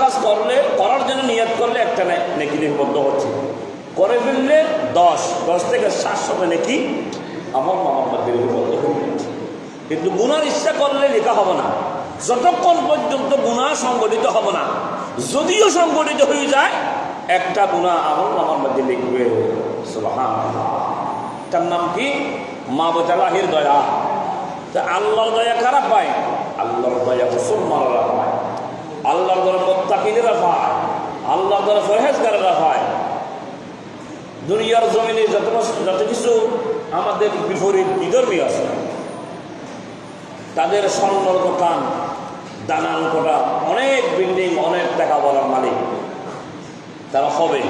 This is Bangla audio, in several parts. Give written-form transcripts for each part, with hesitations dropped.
কাজ করলে, করার জন্য নিয়ত করলে একটা নেকি লিপিবদ্ধ হচ্ছে, করে ফেললে 10 থেকে 700 নেকি আমার মধ্যে লিপিবদ্ধ হয়ে যাচ্ছে। কিন্তু গুনার ইচ্ছা করলে লেখা হবে না যতক্ষণ পর্যন্ত গুনাহ সংগঠিত হবে না। যদিও সংগঠিত হয়ে যায় একটা গুনাহ আমার মধ্যে লিখবে। সুবহানাল্লাহ। তার নাম কি? মাবতালাহির দয়া। তা আল্লাহর দয়া কারা পায়? আল্লাহর দয়া মুসলমানরা পায়, আল্লাহর দয়া মুত্তাকিনরা পায়, আল্লাহর দয়া পরহেজগাররা পায়। দুনিয়ার জমিনে যত কিছু আমাদের বিপরীত বিধর্মী আছে, তাদের স্বর্ণর দোকান, দানান কোটা, অনেক বিল্ডিং, অনেক টাকা বলার মালিক তারা হবে।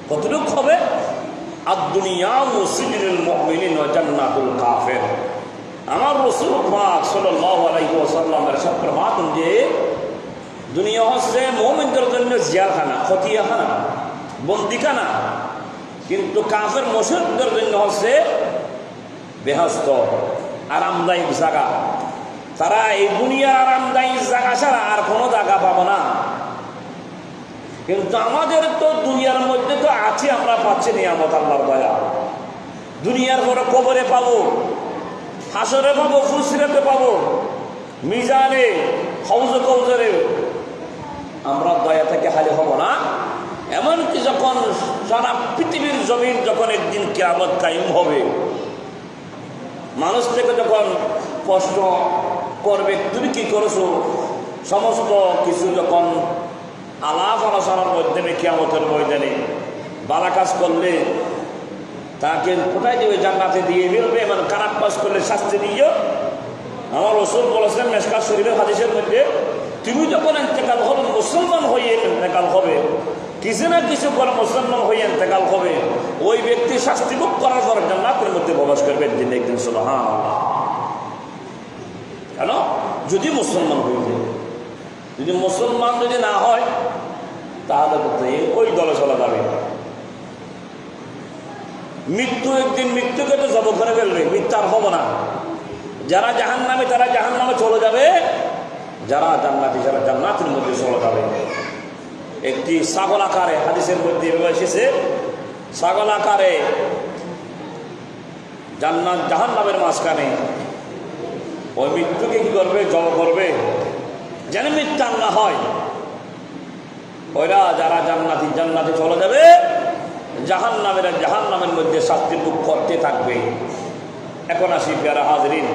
কতটুকু হবে? আদ-দুনিয়া মুসিজনুল মুমিনিন ওয়া জান্নাতুল কাফির। আমার রাসূল পাক সাল্লাল্লাহু আলাইহি ওয়াসাল্লামের ফরমান যে দুনিয়া হচ্ছে মুমিনদের জন্য জিয়ারখানা, খতিয়াখানা, বন্দিখানা, কিন্তু কাফের মুশরিকদের জন্য হচ্ছে বেহেশত, আরামদায়ক জায়গা। তারা এই দুনিয়ার আরামদায়ক জায়গা ছাড়া আর কোনো জায়গা পাবো না। কিন্তু আমাদের তো দুনিয়ার মধ্যে তো আছে, আমরা পাচ্ছি নিয়ামত আল্লাহর দয়া। দুনিয়ার পরে কবরে পাবো, হাসরে পাবো, ফুলসিরাতে পাবো, মিজানে, হাউজে কৌজরে। আমরা দয়া থেকে হালি হব না। এমনকি যখন সারা পৃথিবীর জমিন যখন একদিন কিয়ামত কায়েম হবে, মানুষ থেকে যখন প্রশ্ন করবে তুমি কি করেছো, সমস্ত কিছু যখন আলাপ আলোচনার মাধ্যমে কিয়ামতের ময়দানে ভালো কাজ করলে তাকে কোথায় দেবে? জান্নাতে দিয়ে ফেলবে। মানে খারাপ কাজ করলে শাস্তি দিয়ে। আমার রাসূল বলেছেন মিশকাত শরীফের হাদিসের মধ্যে, তুমি যখন ইন্তেকাল হবে, মুসলমান হয়ে ইন্তেকাল হবে, কিছু না কিছু করে মুসলমান হয়ে ইন্তেকাল হবে, ওই ব্যক্তি শাস্তি ভোগ করার পর জান্নাতের মধ্যে প্রবেশ করবে একদিন। সুবহানাল্লাহ। কেন? যদি মুসলমান হয়ে যায়। যদি মুসলমান যদি না হয় তাহলে ওই দলে চলা যাবে। মৃত্যু একদিন মৃত্যুকে তো জব করে ফেলবে, মৃত্যু আর হবো না। যারা জাহান্নামে তারা জাহান্নামে চলে যাবে, যারা জান্নাতি যারা জান্নাতের মধ্যে চলে যাবে। একটি ছাগল আকারে হাদিসের মধ্যে এভাবে এসেছে, ছাগল আকারে জান্নাত জাহান্নামের মাঝখানে ওই মৃত্যুকে কি করবে? জব করবে, যেন মৃত্যু না হয়। ওরা যারা জান্নাতে চলে যাবে, জাহান্নামের মধ্যে শাস্তি ভোগ করতে থাকবে। এখন আসি প্যারা হাজরিন,